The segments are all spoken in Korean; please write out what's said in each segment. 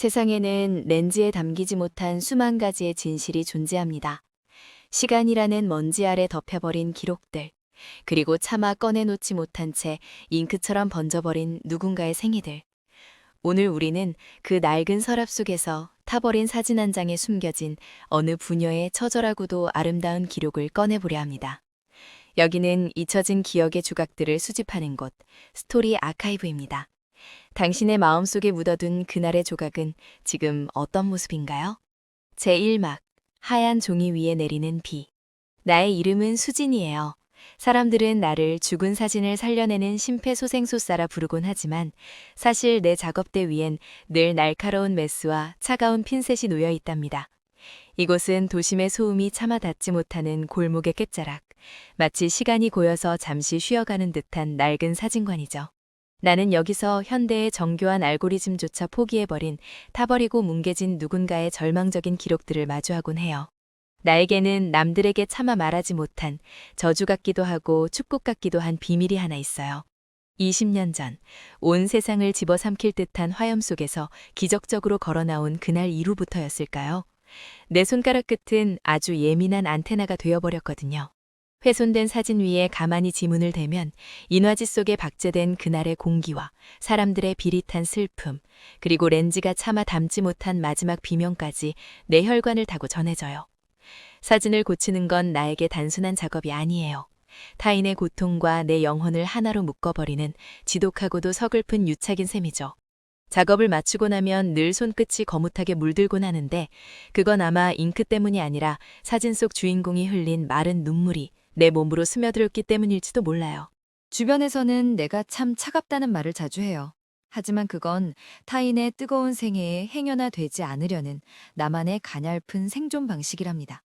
세상에는 렌즈에 담기지 못한 수만 가지의 진실이 존재합니다. 시간이라는 먼지 아래 덮여버린 기록들, 그리고 차마 꺼내놓지 못한 채 잉크처럼 번져버린 누군가의 생애들. 오늘 우리는 그 낡은 서랍 속에서 타버린 사진 한 장에 숨겨진 어느 부녀의 처절하고도 아름다운 기록을 꺼내보려 합니다. 여기는 잊혀진 기억의 조각들을 수집하는 곳, 스토리 아카이브입니다. 당신의 마음속에 묻어둔 그날의 조각은 지금 어떤 모습인가요? 제1막, 하얀 종이 위에 내리는 비. 나의 이름은 수진이에요. 사람들은 나를 죽은 사진을 살려내는 심폐소생술사라 부르곤 하지만 사실 내 작업대 위엔 늘 날카로운 메스와 차가운 핀셋이 놓여 있답니다. 이곳은 도심의 소음이 참아 닿지 못하는 골목의 끝자락, 마치 시간이 고여서 잠시 쉬어가는 듯한 낡은 사진관이죠. 나는 여기서 현대의 정교한 알고리즘조차 포기해버린 타버리고 뭉개진 누군가의 절망적인 기록들을 마주하곤 해요. 나에게는 남들에게 차마 말하지 못한 저주 같기도 하고 축복 같기도 한 비밀이 하나 있어요. 20년 전, 온 세상을 집어삼킬 듯한 화염 속에서 기적적으로 걸어나온 그날 이후부터였을까요? 내 손가락 끝은 아주 예민한 안테나가 되어버렸거든요. 훼손된 사진 위에 가만히 지문을 대면 인화지 속에 박제된 그날의 공기와 사람들의 비릿한 슬픔, 그리고 렌즈가 차마 담지 못한 마지막 비명까지 내 혈관을 타고 전해져요. 사진을 고치는 건 나에게 단순한 작업이 아니에요. 타인의 고통과 내 영혼을 하나로 묶어버리는 지독하고도 서글픈 유착인 셈이죠. 작업을 마치고 나면 늘 손끝이 거뭇하게 물들곤 하는데 그건 아마 잉크 때문이 아니라 사진 속 주인공이 흘린 마른 눈물이 내 몸으로 스며들었기 때문일지도 몰라요. 주변에서는 내가 참 차갑다는 말을 자주 해요. 하지만 그건 타인의 뜨거운 생애에 행여나되지 않으려는 나만의 가냘픈 생존 방식이랍니다.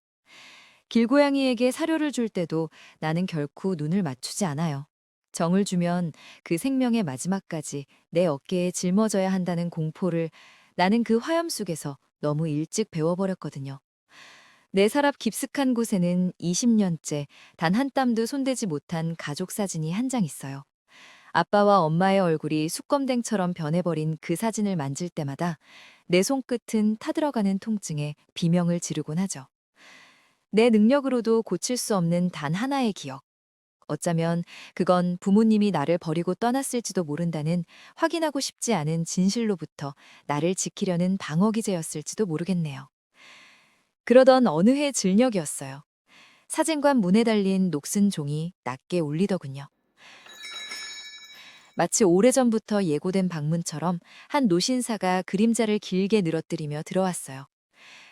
길고양이에게 사료를 줄 때도 나는 결코 눈을 맞추지 않아요. 정을 주면 그 생명의 마지막까지 내 어깨에 짊어져야 한다는 공포를 나는 그 화염 속에서 너무 일찍 배워버렸거든요. 내 서랍 깊숙한 곳에는 20년째 단 한 땀도 손대지 못한 가족 사진이 한 장 있어요. 아빠와 엄마의 얼굴이 숙검댕처럼 변해버린 그 사진을 만질 때마다 내 손끝은 타들어가는 통증에 비명을 지르곤 하죠. 내 능력으로도 고칠 수 없는 단 하나의 기억. 어쩌면 그건 부모님이 나를 버리고 떠났을지도 모른다는 확인하고 싶지 않은 진실로부터 나를 지키려는 방어기제였을지도 모르겠네요. 그러던 어느 해 들녘이었어요. 사진관 문에 달린 녹슨 종이 낮게 울리더군요. 마치 오래전부터 예고된 방문처럼 한 노신사가 그림자를 길게 늘어뜨리며 들어왔어요.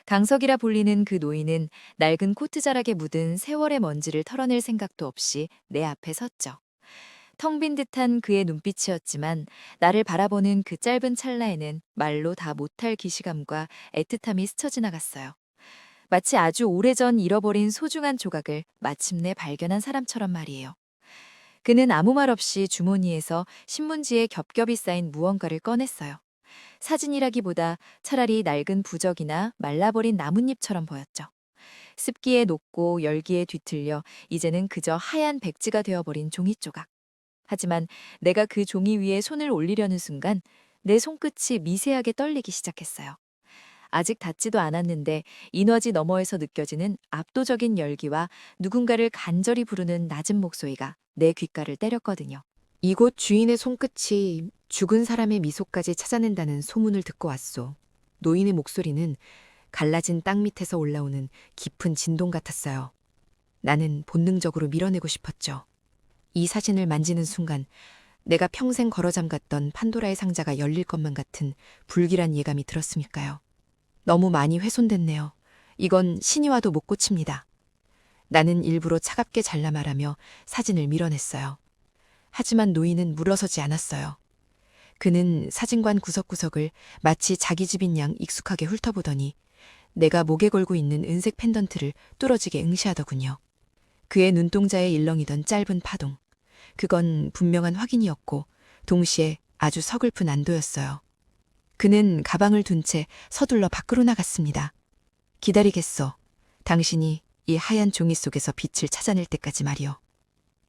강석이라 불리는 그 노인은 낡은 코트 자락에 묻은 세월의 먼지를 털어낼 생각도 없이 내 앞에 섰죠. 텅 빈 듯한 그의 눈빛이었지만 나를 바라보는 그 짧은 찰나에는 말로 다 못할 기시감과 애틋함이 스쳐 지나갔어요. 마치 아주 오래전 잃어버린 소중한 조각을 마침내 발견한 사람처럼 말이에요. 그는 아무 말 없이 주머니에서 신문지에 겹겹이 쌓인 무언가를 꺼냈어요. 사진이라기보다 차라리 낡은 부적이나 말라버린 나뭇잎처럼 보였죠. 습기에 녹고 열기에 뒤틀려 이제는 그저 하얀 백지가 되어버린 종이 조각. 하지만 내가 그 종이 위에 손을 올리려는 순간 내 손끝이 미세하게 떨리기 시작했어요. 아직 닿지도 않았는데 인화지 너머에서 느껴지는 압도적인 열기와 누군가를 간절히 부르는 낮은 목소리가 내 귓가를 때렸거든요. 이곳 주인의 손끝이 죽은 사람의 미소까지 찾아낸다는 소문을 듣고 왔소. 노인의 목소리는 갈라진 땅 밑에서 올라오는 깊은 진동 같았어요. 나는 본능적으로 밀어내고 싶었죠. 이 사진을 만지는 순간 내가 평생 걸어 잠갔던 판도라의 상자가 열릴 것만 같은 불길한 예감이 들었으니까요. 너무 많이 훼손됐네요. 이건 신이 와도 못 고칩니다. 나는 일부러 차갑게 잘라 말하며 사진을 밀어냈어요. 하지만 노인은 물러서지 않았어요. 그는 사진관 구석구석을 마치 자기 집인 양 익숙하게 훑어보더니 내가 목에 걸고 있는 은색 펜던트를 뚫어지게 응시하더군요. 그의 눈동자에 일렁이던 짧은 파동. 그건 분명한 확인이었고 동시에 아주 서글픈 안도였어요. 그는 가방을 둔 채 서둘러 밖으로 나갔습니다. 기다리겠소. 당신이 이 하얀 종이 속에서 빛을 찾아낼 때까지 말이요.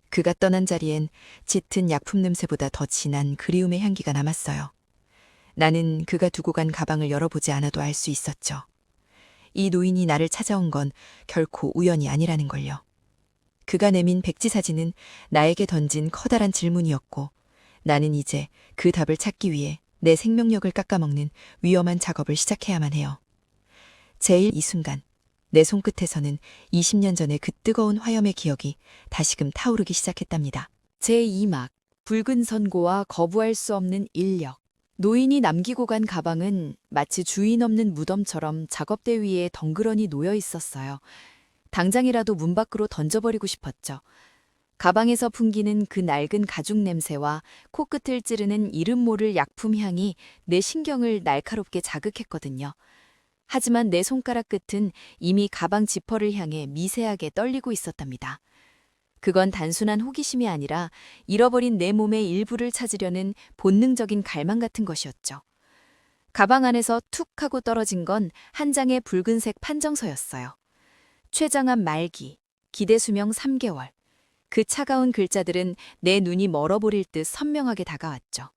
그가 떠난 자리엔 짙은 약품 냄새보다 더 진한 그리움의 향기가 남았어요. 나는 그가 두고 간 가방을 열어보지 않아도 알 수 있었죠. 이 노인이 나를 찾아온 건 결코 우연이 아니라는 걸요. 그가 내민 백지 사진은 나에게 던진 커다란 질문이었고, 나는 이제 그 답을 찾기 위해 내 생명력을 깎아먹는 위험한 작업을 시작해야만 해요. 제일 이 순간, 내 손끝에서는 20년 전의 그 뜨거운 화염의 기억이 다시금 타오르기 시작했답니다. 제2막 붉은 선고와 거부할 수 없는 인력. 노인이 남기고 간 가방은 마치 주인 없는 무덤처럼 작업대 위에 덩그러니 놓여 있었어요. 당장이라도 문 밖으로 던져버리고 싶었죠. 가방에서 풍기는 그 낡은 가죽 냄새와 코끝을 찌르는 이름 모를 약품 향이 내 신경을 날카롭게 자극했거든요. 하지만 내 손가락 끝은 이미 가방 지퍼를 향해 미세하게 떨리고 있었답니다. 그건 단순한 호기심이 아니라 잃어버린 내 몸의 일부를 찾으려는 본능적인 갈망 같은 것이었죠. 가방 안에서 툭 하고 떨어진 건 한 장의 붉은색 판정서였어요. 최장암 말기, 기대수명 3개월. 그 차가운 글자들은 내 눈이 멀어버릴 듯 선명하게 다가왔죠.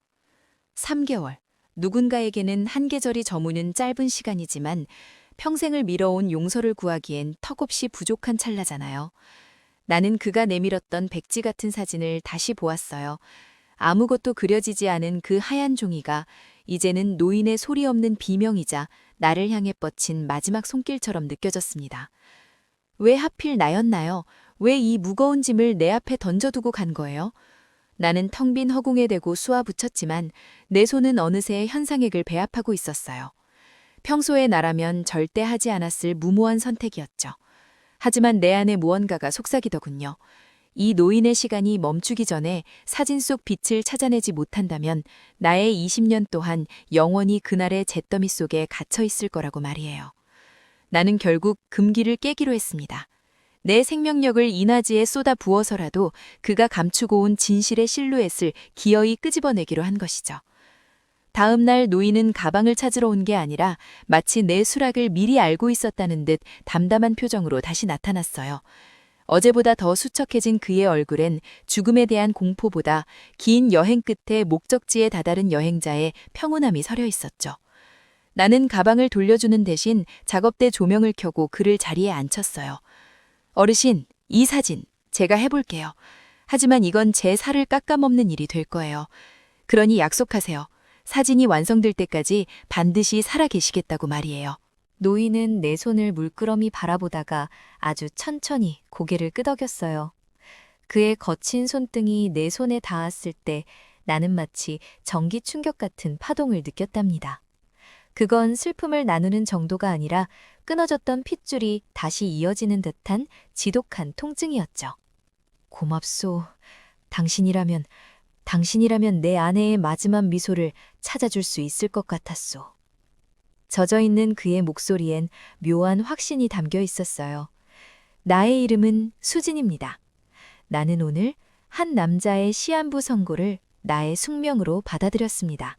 3개월. 누군가에게는 한 계절이 저무는 짧은 시간이지만 평생을 미뤄온 용서를 구하기엔 턱없이 부족한 찰나잖아요. 나는 그가 내밀었던 백지 같은 사진을 다시 보았어요. 아무것도 그려지지 않은 그 하얀 종이가 이제는 노인의 소리 없는 비명이자 나를 향해 뻗친 마지막 손길처럼 느껴졌습니다. 왜 하필 나였나요? 왜 이 무거운 짐을 내 앞에 던져두고 간 거예요? 나는 텅 빈 허공에 대고 쏘아붙였지만 내 손은 어느새 현상액을 배합하고 있었어요. 평소에 나라면 절대 하지 않았을 무모한 선택이었죠. 하지만 내 안에 무언가가 속삭이더군요. 이 노인의 시간이 멈추기 전에 사진 속 빛을 찾아내지 못한다면 나의 20년 동안 영원히 그날의 잿더미 속에 갇혀 있을 거라고 말이에요. 나는 결국 금기를 깨기로 했습니다. 내 생명력을 이나지에 쏟아 부어서라도 그가 감추고 온 진실의 실루엣을 기어이 끄집어내기로 한 것이죠. 다음 날 노인은 가방을 찾으러 온 게 아니라 마치 내 수락을 미리 알고 있었다는 듯 담담한 표정으로 다시 나타났어요. 어제보다 더 수척해진 그의 얼굴엔 죽음에 대한 공포보다 긴 여행 끝에 목적지에 다다른 여행자의 평온함이 서려 있었죠. 나는 가방을 돌려주는 대신 작업대 조명을 켜고 그를 자리에 앉혔어요. 어르신, 이 사진 제가 해볼게요. 하지만 이건 제 살을 깎아먹는 일이 될 거예요. 그러니 약속하세요. 사진이 완성될 때까지 반드시 살아계시겠다고 말이에요. 노인은 내 손을 물끄러미 바라보다가 아주 천천히 고개를 끄덕였어요. 그의 거친 손등이 내 손에 닿았을 때 나는 마치 전기 충격 같은 파동을 느꼈답니다. 그건 슬픔을 나누는 정도가 아니라 끊어졌던 핏줄이 다시 이어지는 듯한 지독한 통증이었죠. 고맙소. 당신이라면 내 아내의 마지막 미소를 찾아줄 수 있을 것 같았소. 젖어있는 그의 목소리엔 묘한 확신이 담겨 있었어요. 나의 이름은 수진입니다. 나는 오늘 한 남자의 시한부 선고를 나의 숙명으로 받아들였습니다.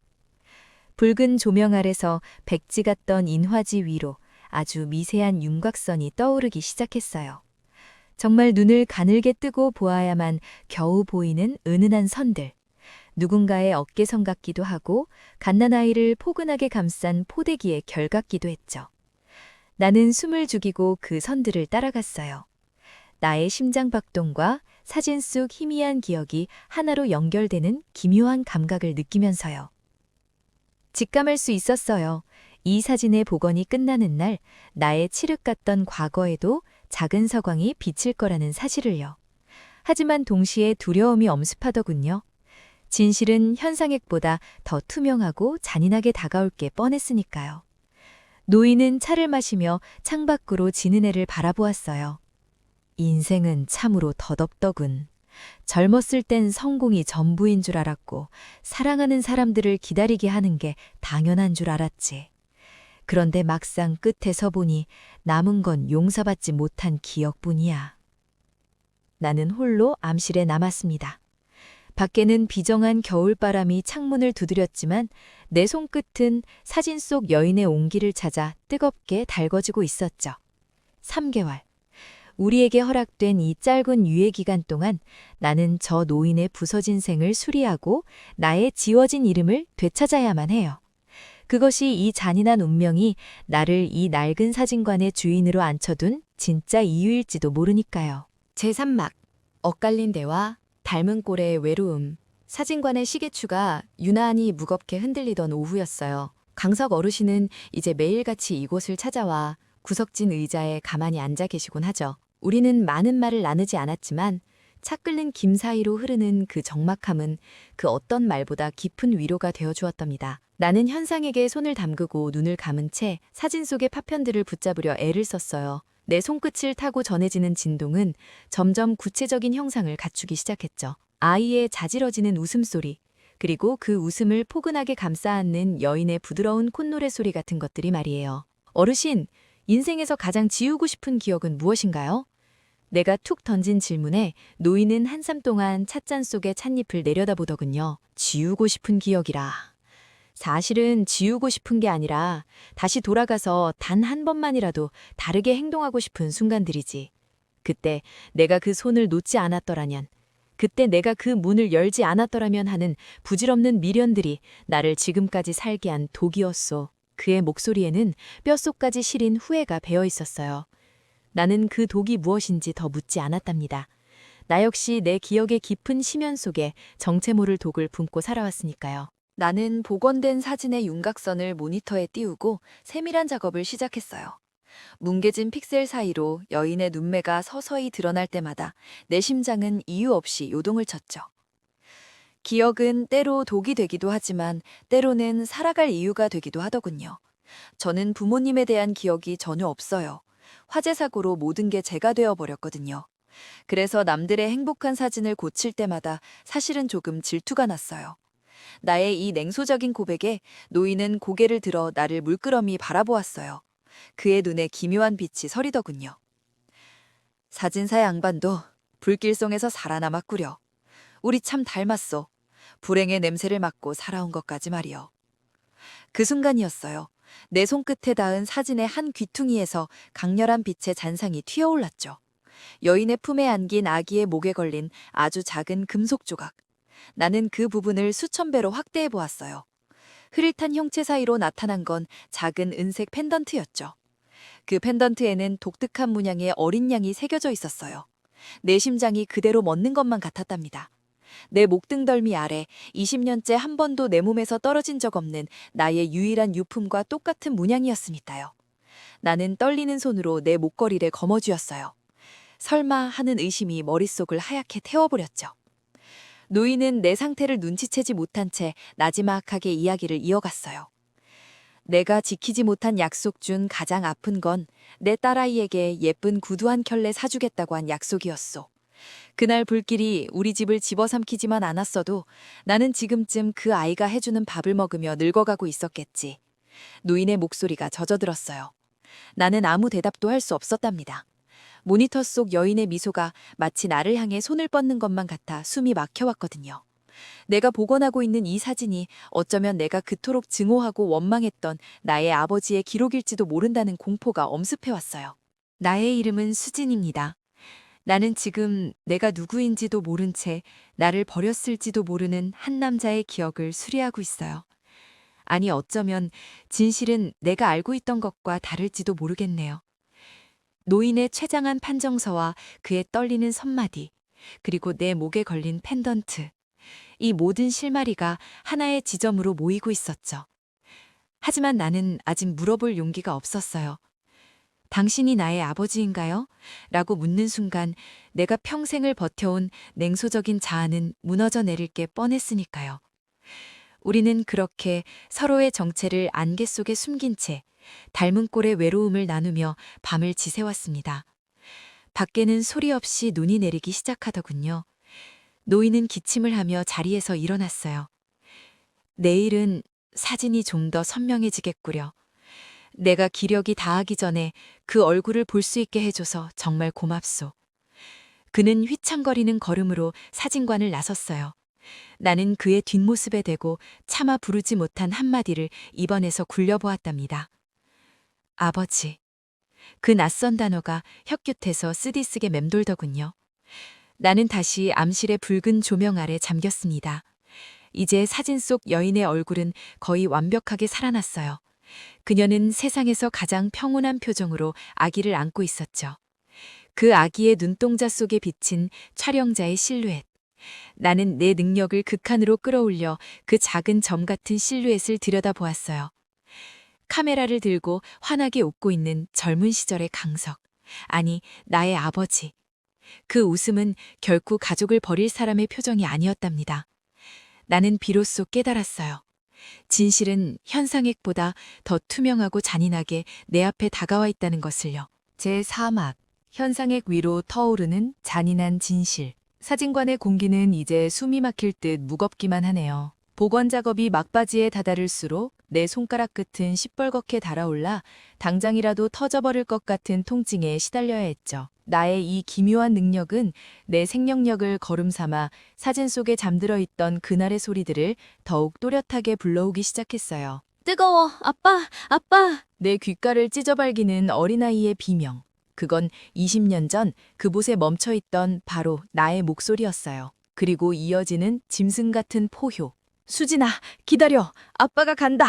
붉은 조명 아래서 백지 같던 인화지 위로 아주 미세한 윤곽선이 떠오르기 시작했어요. 정말 눈을 가늘게 뜨고 보아야만 겨우 보이는 은은한 선들. 누군가의 어깨선 같기도 하고 갓난아이를 포근하게 감싼 포대기의 결 같기도 했죠. 나는 숨을 죽이고 그 선들을 따라갔어요. 나의 심장박동과 사진 속 희미한 기억이 하나로 연결되는 기묘한 감각을 느끼면서요. 직감할 수 있었어요. 이 사진의 복원이 끝나는 날 나의 칠흑 같던 과거에도 작은 서광이 비칠 거라는 사실을요. 하지만 동시에 두려움이 엄습하더군요. 진실은 현상액보다 더 투명하고 잔인하게 다가올 게 뻔했으니까요. 노인은 차를 마시며 창밖으로 지는 해를 바라보았어요. 인생은 참으로 덧없더군. 젊었을 땐 성공이 전부인 줄 알았고 사랑하는 사람들을 기다리게 하는 게 당연한 줄 알았지. 그런데 막상 끝에 서 보니 남은 건 용서받지 못한 기억뿐이야. 나는 홀로 암실에 남았습니다. 밖에는 비정한 겨울바람이 창문을 두드렸지만 내 손끝은 사진 속 여인의 온기를 찾아 뜨겁게 달궈지고 있었죠. 3개월. 우리에게 허락된 이 짧은 유예 기간 동안 나는 저 노인의 부서진 생을 수리하고 나의 지워진 이름을 되찾아야만 해요. 그것이 이 잔인한 운명이 나를 이 낡은 사진관의 주인으로 앉혀둔 진짜 이유일지도 모르니까요. 제3막 엇갈린 대화, 닮은 꼴의 외로움. 사진관의 시계추가 유난히 무겁게 흔들리던 오후였어요. 강석 어르신은 이제 매일같이 이곳을 찾아와 구석진 의자에 가만히 앉아 계시곤 하죠. 우리는 많은 말을 나누지 않았지만 차 끓는 김 사이로 흐르는 그 적막함은 그 어떤 말보다 깊은 위로가 되어 주었답니다. 나는 현상에게 손을 담그고 눈을 감은 채 사진 속의 파편들을 붙잡으려 애를 썼어요. 내 손끝을 타고 전해지는 진동은 점점 구체적인 형상을 갖추기 시작했죠. 아이의 자지러지는 웃음소리, 그리고 그 웃음을 포근하게 감싸안는 여인의 부드러운 콧노래 소리 같은 것들이 말이에요. 어르신, 인생에서 가장 지우고 싶은 기억은 무엇인가요? 내가 툭 던진 질문에 노인은 한참 동안 찻잔 속의 찻잎을 내려다보더군요. 지우고 싶은 기억이라. 사실은 지우고 싶은 게 아니라 다시 돌아가서 단 한 번만이라도 다르게 행동하고 싶은 순간들이지. 그때 내가 그 손을 놓지 않았더라면, 그때 내가 그 문을 열지 않았더라면 하는 부질없는 미련들이 나를 지금까지 살게 한 독이었소. 그의 목소리에는 뼛속까지 시린 후회가 배어 있었어요. 나는 그 독이 무엇인지 더 묻지 않았답니다. 나 역시 내 기억의 깊은 심연 속에 정체 모를 독을 품고 살아왔으니까요. 나는 복원된 사진의 윤곽선을 모니터에 띄우고 세밀한 작업을 시작했어요. 뭉개진 픽셀 사이로 여인의 눈매가 서서히 드러날 때마다 내 심장은 이유 없이 요동을 쳤죠. 기억은 때로 독이 되기도 하지만 때로는 살아갈 이유가 되기도 하더군요. 저는 부모님에 대한 기억이 전혀 없어요. 화재 사고로 모든 게 제가 되어버렸거든요. 그래서 남들의 행복한 사진을 고칠 때마다 사실은 조금 질투가 났어요. 나의 이 냉소적인 고백에 노인은 고개를 들어 나를 물끄러미 바라보았어요. 그의 눈에 기묘한 빛이 서리더군요. 사진사 양반도 불길송에서 살아남았구려. 우리 참 닮았소. 불행의 냄새를 맡고 살아온 것까지 말이요. 그 순간이었어요. 내 손끝에 닿은 사진의 한 귀퉁이에서 강렬한 빛의 잔상이 튀어올랐죠. 여인의 품에 안긴 아기의 목에 걸린 아주 작은 금속 조각. 나는 그 부분을 수천 배로 확대해 보았어요. 흐릿한 형체 사이로 나타난 건 작은 은색 펜던트였죠. 그 펜던트에는 독특한 문양의 어린 양이 새겨져 있었어요. 내 심장이 그대로 멎는 것만 같았답니다. 내 목등덜미 아래 20년째 한 번도 내 몸에서 떨어진 적 없는 나의 유일한 유품과 똑같은 문양이었으니까요. 나는 떨리는 손으로 내 목걸이를 거머쥐었어요. 설마 하는 의심이 머릿속을 하얗게 태워버렸죠. 노인은 내 상태를 눈치채지 못한 채 나지막하게 이야기를 이어갔어요. 내가 지키지 못한 약속 중 가장 아픈 건 내 딸아이에게 예쁜 구두 한 켤레 사주겠다고 한 약속이었소. 그날 불길이 우리 집을 집어삼키지만 않았어도 나는 지금쯤 그 아이가 해주는 밥을 먹으며 늙어가고 있었겠지. 노인의 목소리가 젖어들었어요. 나는 아무 대답도 할 수 없었답니다. 모니터 속 여인의 미소가 마치 나를 향해 손을 뻗는 것만 같아 숨이 막혀왔거든요. 내가 복원하고 있는 이 사진이 어쩌면 내가 그토록 증오하고 원망했던 나의 아버지의 기록일지도 모른다는 공포가 엄습해왔어요. 나의 이름은 수진입니다. 나는 지금 내가 누구인지도 모른 채 나를 버렸을지도 모르는 한 남자의 기억을 수리하고 있어요. 아니 어쩌면 진실은 내가 알고 있던 것과 다를지도 모르겠네요. 노인의 최장한 판정서와 그의 떨리는 손마디, 그리고 내 목에 걸린 펜던트. 이 모든 실마리가 하나의 지점으로 모이고 있었죠. 하지만 나는 아직 물어볼 용기가 없었어요. 당신이 나의 아버지인가요? 라고 묻는 순간 내가 평생을 버텨온 냉소적인 자아는 무너져 내릴 게 뻔했으니까요. 우리는 그렇게 서로의 정체를 안개 속에 숨긴 채 닮은 꼴의 외로움을 나누며 밤을 지새웠습니다. 밖에는 소리 없이 눈이 내리기 시작하더군요. 노인은 기침을 하며 자리에서 일어났어요. 내일은 사진이 좀 더 선명해지겠구려. 내가 기력이 다하기 전에 그 얼굴을 볼 수 있게 해줘서 정말 고맙소. 그는 휘청거리는 걸음으로 사진관을 나섰어요. 나는 그의 뒷모습에 대고 차마 부르지 못한 한마디를 입안에서 굴려보았답니다. 아버지. 그 낯선 단어가 혀끝에서 쓰디쓰게 맴돌더군요. 나는 다시 암실의 붉은 조명 아래 잠겼습니다. 이제 사진 속 여인의 얼굴은 거의 완벽하게 살아났어요. 그녀는 세상에서 가장 평온한 표정으로 아기를 안고 있었죠. 그 아기의 눈동자 속에 비친 촬영자의 실루엣. 나는 내 능력을 극한으로 끌어올려 그 작은 점 같은 실루엣을 들여다보았어요. 카메라를 들고 환하게 웃고 있는 젊은 시절의 강석. 아니, 나의 아버지. 그 웃음은 결코 가족을 버릴 사람의 표정이 아니었답니다. 나는 비로소 깨달았어요. 진실은 현상액보다 더 투명하고 잔인하게 내 앞에 다가와 있다는 것을요. 제4막, 현상액 위로 터오르는 잔인한 진실. 사진관의 공기는 이제 숨이 막힐 듯 무겁기만 하네요. 복원 작업이 막바지에 다다를수록 내 손가락 끝은 시뻘겋게 달아올라 당장이라도 터져버릴 것 같은 통증에 시달려야 했죠. 나의 이 기묘한 능력은 내 생명력을 거름삼아 사진 속에 잠들어 있던 그날의 소리들을 더욱 또렷하게 불러오기 시작했어요. 뜨거워, 아빠, 아빠! 내 귓가를 찢어발기는 어린아이의 비명. 그건 20년 전 그곳에 멈춰있던 바로 나의 목소리였어요. 그리고 이어지는 짐승 같은 포효. 수진아, 기다려. 아빠가 간다.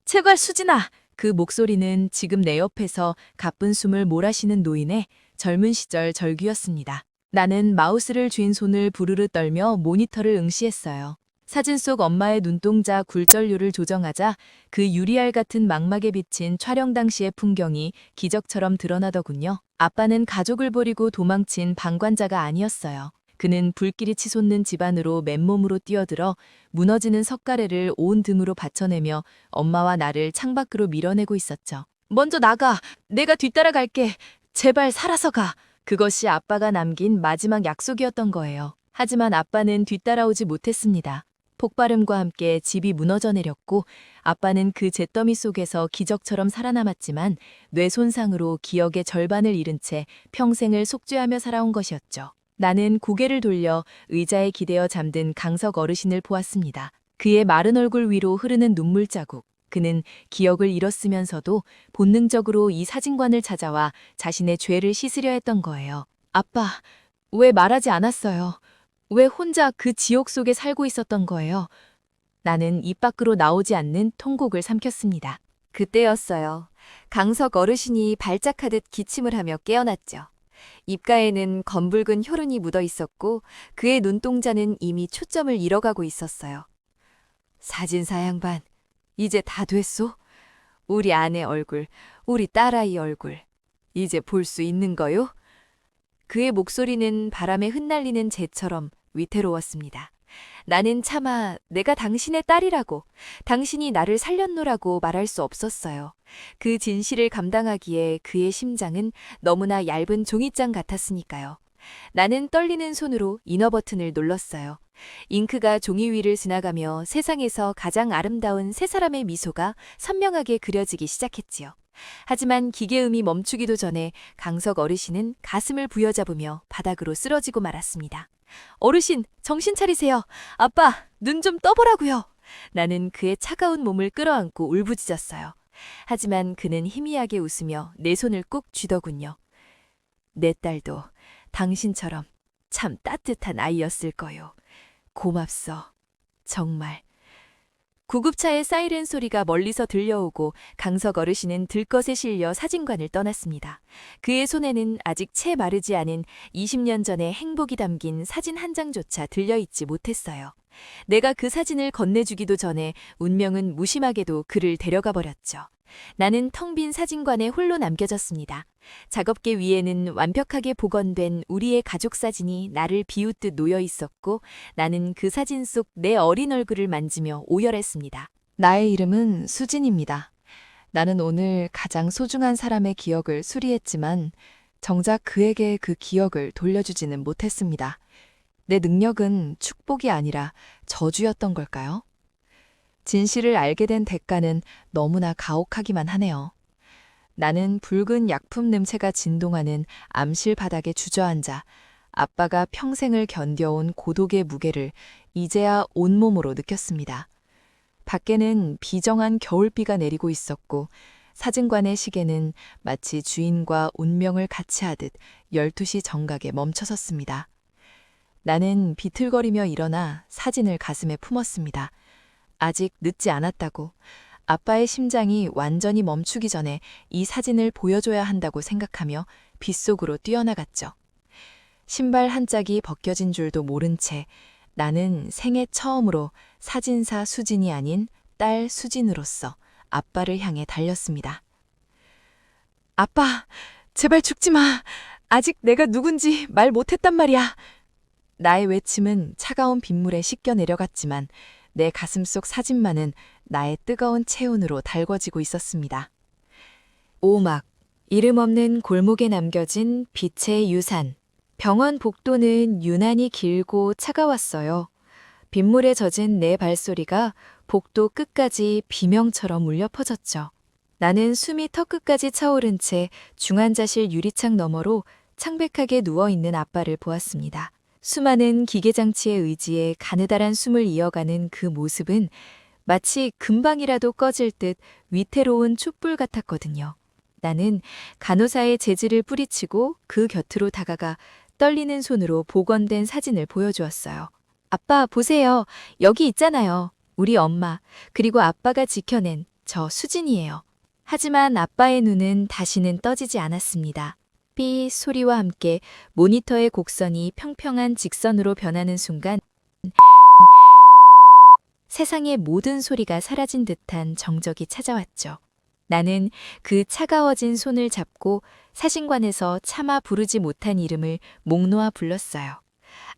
제발 수진아. 그 목소리는 지금 내 옆에서 가쁜 숨을 몰아쉬는 노인의 젊은 시절 절규였습니다. 나는 마우스를 쥔 손을 부르르 떨며 모니터를 응시했어요. 사진 속 엄마의 눈동자 굴절률을 조정하자 그 유리알 같은 망막에 비친 촬영 당시의 풍경이 기적처럼 드러나더군요. 아빠는 가족을 버리고 도망친 방관자가 아니었어요. 그는 불길이 치솟는 집안으로 맨몸으로 뛰어들어 무너지는 석가래를 온 등으로 받쳐내며 엄마와 나를 창밖으로 밀어내고 있었죠. 먼저 나가! 내가 뒤따라갈게! 제발 살아서 가! 그것이 아빠가 남긴 마지막 약속이었던 거예요. 하지만 아빠는 뒤따라오지 못했습니다. 폭발음과 함께 집이 무너져 내렸고 아빠는 그 잿더미 속에서 기적처럼 살아남았지만 뇌 손상으로 기억의 절반을 잃은 채 평생을 속죄하며 살아온 것이었죠. 나는 고개를 돌려 의자에 기대어 잠든 강석 어르신을 보았습니다. 그의 마른 얼굴 위로 흐르는 눈물 자국. 그는 기억을 잃었으면서도 본능적으로 이 사진관을 찾아와 자신의 죄를 씻으려 했던 거예요. 아빠, 왜 말하지 않았어요? 왜 혼자 그 지옥 속에 살고 있었던 거예요? 나는 입 밖으로 나오지 않는 통곡을 삼켰습니다. 그때였어요. 강석 어르신이 발작하듯 기침을 하며 깨어났죠. 입가에는 검붉은 혈흔이 묻어 있었고 그의 눈동자는 이미 초점을 잃어가고 있었어요. 사진사 양반, 이제 다 됐소? 우리 아내 얼굴, 우리 딸아이 얼굴, 이제 볼 수 있는 거요? 그의 목소리는 바람에 흩날리는 재처럼 위태로웠습니다. 나는 차마 내가 당신의 딸이라고, 당신이 나를 살렸노라고 말할 수 없었어요. 그 진실을 감당하기에 그의 심장은 너무나 얇은 종이장 같았으니까요. 나는 떨리는 손으로 인어 버튼을 눌렀어요. 잉크가 종이 위를 지나가며 세상에서 가장 아름다운 세 사람의 미소가 선명하게 그려지기 시작했지요. 하지만 기계음이 멈추기도 전에 강석 어르신은 가슴을 부여잡으며 바닥으로 쓰러지고 말았습니다. 어르신, 정신 차리세요. 아빠, 눈 좀 떠보라고요. 나는 그의 차가운 몸을 끌어안고 울부짖었어요. 하지만 그는 희미하게 웃으며 내 손을 꾹 쥐더군요. 내 딸도 당신처럼 참 따뜻한 아이였을 거요. 고맙소. 정말. 구급차의 사이렌 소리가 멀리서 들려오고 강석 어르신은 들것에 실려 사진관을 떠났습니다. 그의 손에는 아직 채 마르지 않은 20년 전의 행복이 담긴 사진 한 장조차 들려있지 못했어요. 내가 그 사진을 건네주기도 전에 운명은 무심하게도 그를 데려가 버렸죠. 나는 텅 빈 사진관에 홀로 남겨졌습니다. 작업계 위에는 완벽하게 복원된 우리의 가족 사진이 나를 비웃듯 놓여 있었고 나는 그 사진 속 내 어린 얼굴을 만지며 오열했습니다. 나의 이름은 수진입니다. 나는 오늘 가장 소중한 사람의 기억을 수리했지만 정작 그에게 그 기억을 돌려주지는 못했습니다. 내 능력은 축복이 아니라 저주였던 걸까요? 진실을 알게 된 대가는 너무나 가혹하기만 하네요. 나는 붉은 약품 냄새가 진동하는 암실 바닥에 주저앉아 아빠가 평생을 견뎌온 고독의 무게를 이제야 온몸으로 느꼈습니다. 밖에는 비정한 겨울비가 내리고 있었고 사진관의 시계는 마치 주인과 운명을 같이 하듯 12시 정각에 멈춰섰습니다. 나는 비틀거리며 일어나 사진을 가슴에 품었습니다. 아직 늦지 않았다고. 아빠의 심장이 완전히 멈추기 전에 이 사진을 보여줘야 한다고 생각하며 빗속으로 뛰어나갔죠. 신발 한 짝이 벗겨진 줄도 모른 채 나는 생애 처음으로 사진사 수진이 아닌 딸 수진으로서 아빠를 향해 달렸습니다. 아빠, 제발 죽지 마. 아직 내가 누군지 말 못했단 말이야. 나의 외침은 차가운 빗물에 씻겨 내려갔지만 내 가슴 속 사진만은 나의 뜨거운 체온으로 달궈지고 있었습니다. 오막, 이름 없는 골목에 남겨진 빛의 유산. 병원 복도는 유난히 길고 차가웠어요. 빗물에 젖은 내 발소리가 복도 끝까지 비명처럼 울려 퍼졌죠. 나는 숨이 턱끝까지 차오른 채 중환자실 유리창 너머로 창백하게 누워있는 아빠를 보았습니다. 수많은 기계장치에 의지해 가느다란 숨을 이어가는 그 모습은 마치 금방이라도 꺼질 듯 위태로운 촛불 같았거든요. 나는 간호사의 재질을 뿌리치고 그 곁으로 다가가 떨리는 손으로 복원된 사진을 보여주었어요. 아빠, 보세요. 여기 있잖아요. 우리 엄마, 그리고 아빠가 지켜낸 저 수진이에요. 하지만 아빠의 눈은 다시는 떠지지 않았습니다. 삐 소리와 함께 모니터의 곡선이 평평한 직선으로 변하는 순간 세상의 모든 소리가 사라진 듯한 정적이 찾아왔죠. 나는 그 차가워진 손을 잡고 사진관에서 차마 부르지 못한 이름을 목 놓아 불렀어요.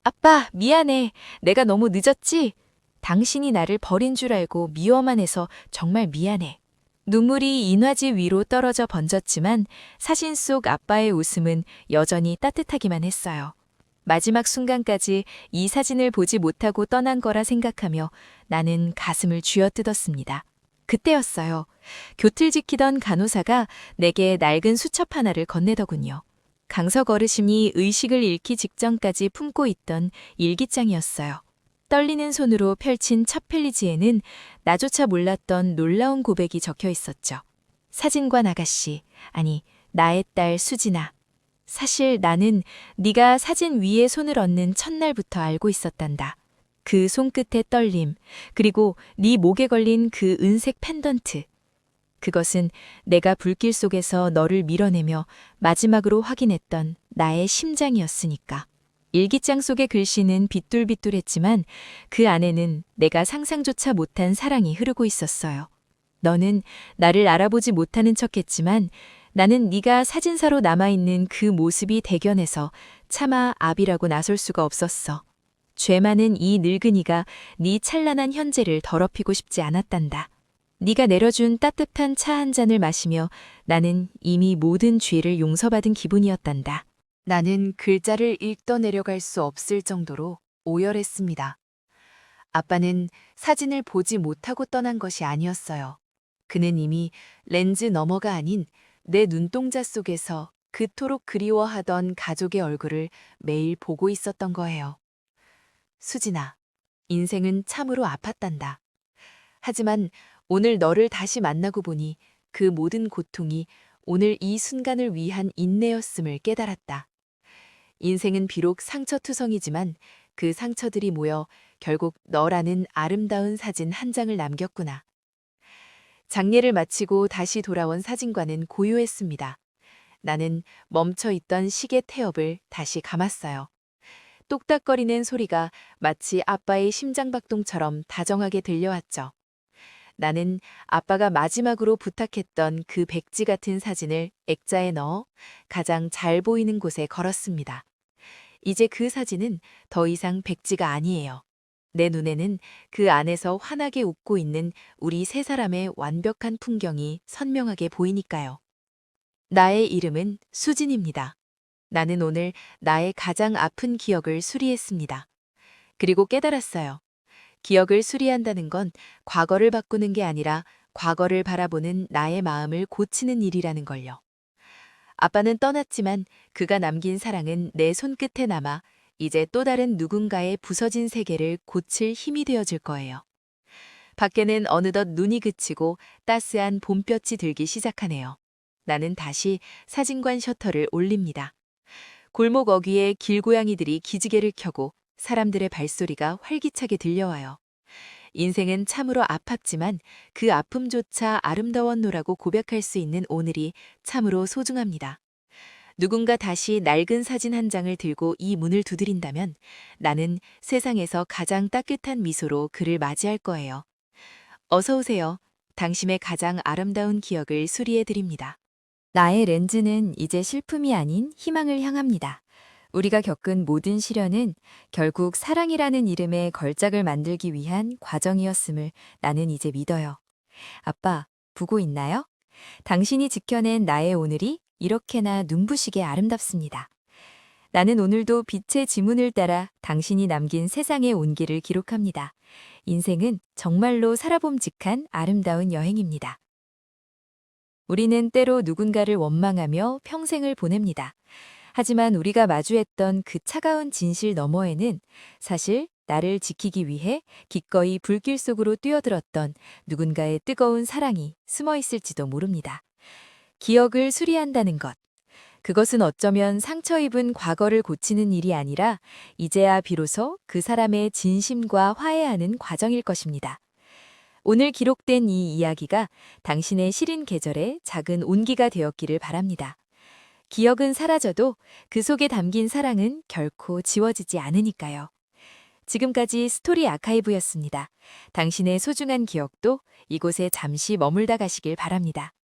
아빠, 미안해. 내가 너무 늦었지? 당신이 나를 버린 줄 알고 미워만 해서 정말 미안해. 눈물이 인화지 위로 떨어져 번졌지만 사진 속 아빠의 웃음은 여전히 따뜻하기만 했어요. 마지막 순간까지 이 사진을 보지 못하고 떠난 거라 생각하며 나는 가슴을 쥐어뜯었습니다. 그때였어요. 곁을 지키던 간호사가 내게 낡은 수첩 하나를 건네더군요. 강석 어르신이 의식을 잃기 직전까지 품고 있던 일기장이었어요. 떨리는 손으로 펼친 첫 페이지에는 나조차 몰랐던 놀라운 고백이 적혀 있었죠. 사진관 아가씨, 아니, 나의 딸 수진아. 사실 나는 네가 사진 위에 손을 얹는 첫날부터 알고 있었단다. 그 손끝의 떨림, 그리고 네 목에 걸린 그 은색 펜던트. 그것은 내가 불길 속에서 너를 밀어내며 마지막으로 확인했던 나의 심장이었으니까. 일기장 속의 글씨는 빗둘빗둘했지만 그 안에는 내가 상상조차 못한 사랑이 흐르고 있었어요. 너는 나를 알아보지 못하는 척했지만 나는 네가 사진사로 남아있는 그 모습이 대견해서 차마 아비라고 나설 수가 없었어. 죄 많은 이 늙은이가 네 찬란한 현재를 더럽히고 싶지 않았단다. 네가 내려준 따뜻한 차 한 잔을 마시며 나는 이미 모든 죄를 용서받은 기분이었단다. 나는 글자를 읽더 내려갈 수 없을 정도로 오열했습니다. 아빠는 사진을 보지 못하고 떠난 것이 아니었어요. 그는 이미 렌즈 너머가 아닌 내 눈동자 속에서 그토록 그리워하던 가족의 얼굴을 매일 보고 있었던 거예요. 수진아, 인생은 참으로 아팠단다. 하지만 오늘 너를 다시 만나고 보니 그 모든 고통이 오늘 이 순간을 위한 인내였음을 깨달았다. 인생은 비록 상처투성이지만 그 상처들이 모여 결국 너라는 아름다운 사진 한 장을 남겼구나. 장례를 마치고 다시 돌아온 사진관은 고요했습니다. 나는 멈춰있던 시계 태엽을 다시 감았어요. 똑딱거리는 소리가 마치 아빠의 심장박동처럼 다정하게 들려왔죠. 나는 아빠가 마지막으로 부탁했던 그 백지 같은 사진을 액자에 넣어 가장 잘 보이는 곳에 걸었습니다. 이제 그 사진은 더 이상 백지가 아니에요. 내 눈에는 그 안에서 환하게 웃고 있는 우리 세 사람의 완벽한 풍경이 선명하게 보이니까요. 나의 이름은 수진입니다. 나는 오늘 나의 가장 아픈 기억을 수리했습니다. 그리고 깨달았어요. 기억을 수리한다는 건 과거를 바꾸는 게 아니라 과거를 바라보는 나의 마음을 고치는 일이라는 걸요. 아빠는 떠났지만 그가 남긴 사랑은 내 손끝에 남아 이제 또 다른 누군가의 부서진 세계를 고칠 힘이 되어줄 거예요. 밖에는 어느덧 눈이 그치고 따스한 봄볕이 들기 시작하네요. 나는 다시 사진관 셔터를 올립니다. 골목 어귀에 길고양이들이 기지개를 켜고 사람들의 발소리가 활기차게 들려와요. 인생은 참으로 아팠지만 그 아픔조차 아름다웠노라고 고백할 수 있는 오늘이 참으로 소중합니다. 누군가 다시 낡은 사진 한 장을 들고 이 문을 두드린다면 나는 세상에서 가장 따뜻한 미소로 그를 맞이할 거예요. 어서 오세요. 당신의 가장 아름다운 기억을 수리해 드립니다. 나의 렌즈는 이제 실품이 아닌 희망을 향합니다. 우리가 겪은 모든 시련은 결국 사랑이라는 이름의 걸작을 만들기 위한 과정이었음을 나는 이제 믿어요. 아빠, 보고 있나요? 당신이 지켜낸 나의 오늘이 이렇게나 눈부시게 아름답습니다. 나는 오늘도 빛의 지문을 따라 당신이 남긴 세상의 온기를 기록합니다. 인생은 정말로 살아봄직한 아름다운 여행입니다. 우리는 때로 누군가를 원망하며 평생을 보냅니다. 하지만 우리가 마주했던 그 차가운 진실 너머에는 사실 나를 지키기 위해 기꺼이 불길 속으로 뛰어들었던 누군가의 뜨거운 사랑이 숨어 있을지도 모릅니다. 기억을 수리한다는 것. 그것은 어쩌면 상처 입은 과거를 고치는 일이 아니라 이제야 비로소 그 사람의 진심과 화해하는 과정일 것입니다. 오늘 기록된 이 이야기가 당신의 시린 계절에 작은 온기가 되었기를 바랍니다. 기억은 사라져도 그 속에 담긴 사랑은 결코 지워지지 않으니까요. 지금까지 스토리 아카이브였습니다. 당신의 소중한 기억도 이곳에 잠시 머물다 가시길 바랍니다.